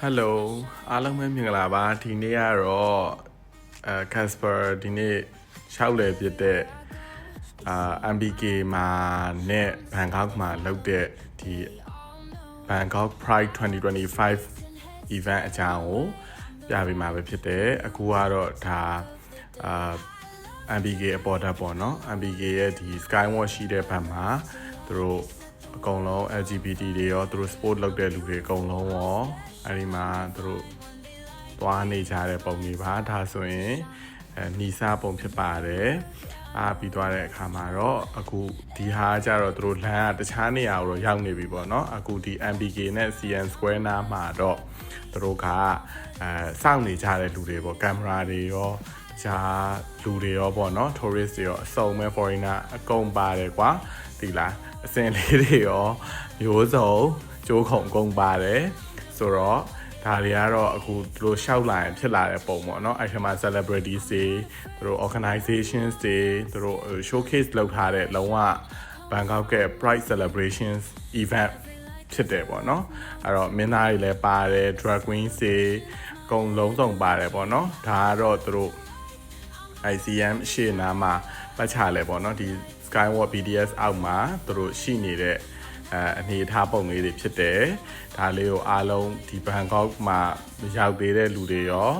Hello အားလုံးပဲမင်္ဂလာပါဒီနေ့ကတော့Casper ဒီနေ့ရှောက်လေပြတဲ့MBK မှာနဲ့ Bangkok မှာလုပ်တဲ့ဒီ Bangkok Pride 2025 event အကြောင်းကိုပြပေးမှာပဲဖြစ်တယ်အခုကတော့ဒါMBK အပေါ်တက်ပေါ့နော် MBK ရဲ့ဒီ Skywalk ရှိတဲ့ဘက်မှာသူတို့အကုန်လုံး LGBT တွေရောသူတို့ sport လုပ်တဲ့လူတွေအကုန်လုံးရောအဲ့ဒီမှာသူတို့သွားနေကြတဲ့ပုံတွေပါဒါဆိုရင်နီစာပုံဖြစ်ပါတယ်ပြီးသွားတဲ့အခါမှာတော့အခုဒီဟာကြတော့သူတို့လမ်းကတခြားနေရာကိုတော့ရောက်နေပြီပေါ့နော်အခုဒီ MBK နဲ့ CN Square နားမှာတော့သူတို့ကစောင့်နေကြတဲ့လူတွေပေါ့ကင်မရာတွေရောတခြားလူတွေရောပေါ့နော် tourist တွေရောအစုံမဲ့ foreigner အကုန်ပါတယ်ကွာဒီလားအစင်လေးတွေရောမျိုးစုံကျိုးခုံကုန်ပါတယ်ဆိုတော့ဒါတွေကတော့အခုသူတို့ရှောက်လာရင်ဖြစ်လာတဲ့ပုံပေါ့နော်အဲ့ဒီမှာ celebrities တွေသူတို့ organizations တွေသူတို့ showcase လုပ်ထားတဲ့လုံးဝ Bangkok ရဲ့ Pride celebrations event ဖြစ်တယ်ပေါ့နော်အဲ့တော့မင်းသားတွေလည်းပါတယ် drag queens တွေအကုန်လုံးစုံပါတယ်ပေါ့နော်ဒါကတော့သူတို့ ICM ရှေ့နားမှာပတ်ချလဲပေါ့နော်ဒီ Skywalk BTS အောက်မှာသူတို့ရှိနေတဲ့အနေထားပုံလေးတွေဖြစ်တယ်ဒါလေးကိုအားလုံးဒီ Bangkok မှာရောက်သေးတဲ့လူတွေရော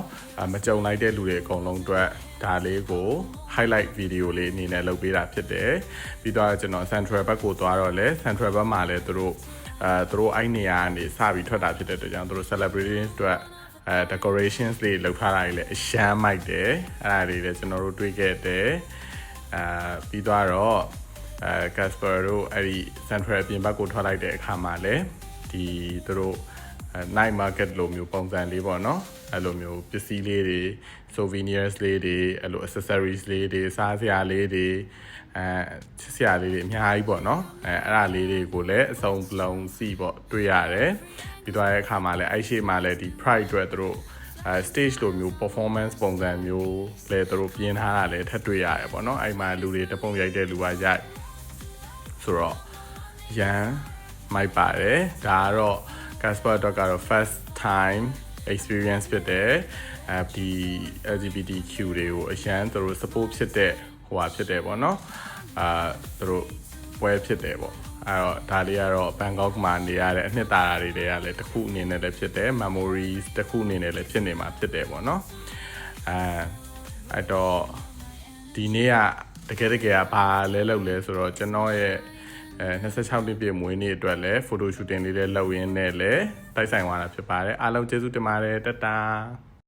မကြုံလိုက်တဲ့လူတွေအကုန်လုံးအတွက်ဒါလေးကို highlight video လေးအနေနဲ့လုပ်ပေးတာဖြစ်တယ်ပြီးတော့ကျွန်တော် Central ဘက်ကိုသွားတော့လဲ Central ဘက်မှာလဲသူတို့အဲ့နေရာကနေစပြီးထွက်တာဖြစ်တဲ့အတွက်ကြောင့်သူတို့ celebrating အတွက် decorations တွေလုပ်ထားတာတွေလည်းအရှမ်းမိုက်တယ်အဲ့ဒါတွေလည်းကျွန်တော်တို့တွေ့ခဲ့တယ်ပြီးတော့Casper တို့အဲ့ဒီ Central ပြင်ဘက်ကိုထွက်လိုက်တဲ့အခါမှာလည်းဒီသူတို့ night market လိုမျိုးပုံစံလေးပေါ့နော်အဲ့လိုမျိုးပစ္စည်းလေးတွေ souvenirs လေးတွေအဲ့လို accessories လေးတွေစားစရာလေးတွေချစ်စရာလေးတွေအများကြီးပေါ့နော်အဲ့ဒါလေးတွေကိုလည်းအစုံလုံးစီပေါ့တွေ့ရတယ်ပြီးတော့တဲ့အခါမှာလည်းအဲ့ရှိမှလည်းဒီ Pride အတွက်သူတို့stage လိုမျိုး performance ပုံစံမျိုးလည်းသူတို့ပြင်ထားတာလည်းထပ်တွေ့ရတယ်ပေါ့နော်အဲ့မှာလူတွေတပုံရိုက်တဲ့လူကရိုက်ဆိုတော့ရန်မိုက်ပါတယ်ဒါကတော့ Casper တော့ကတော့ first time experience ဖြစ်တယ်ဒီ LGBTQ တွေကိုအရန်သူတို့ support ဖြစ်တဲ့ဟိုဟာဖြစ်တယ်ပေါ့နော်သူတို့ပွဲဖြစ်တယ်ပေါ့အဲ့တော့ဒါလေးကတော့ Bangkok မှာနေရတဲ့အနှစ်သာရတွေတွေကလည်းတစ်ခုအနေနဲ့လည်းဖြစ်တယ် memories တစ်ခုအနေနဲ့လည်းဖြစ်နေမှာဖြစ်တယ်ပေါ့နော်အဲ့တော့ဒီနေ့ကတကယ်ကဘာလဲလုပ်လဲဆိုတော့ကျွန်တော်ရဲ့26နှစ်ပြည့်မွေးနေ့အတွက်လည်း photo shooting လေးလည်းလုပ်ရင်းနဲ့လည်းတိုက်ဆိုင်သွားတာဖြစ်ပါတယ်အားလုံးကျေးဇူးတင်ပါတယ်တတာ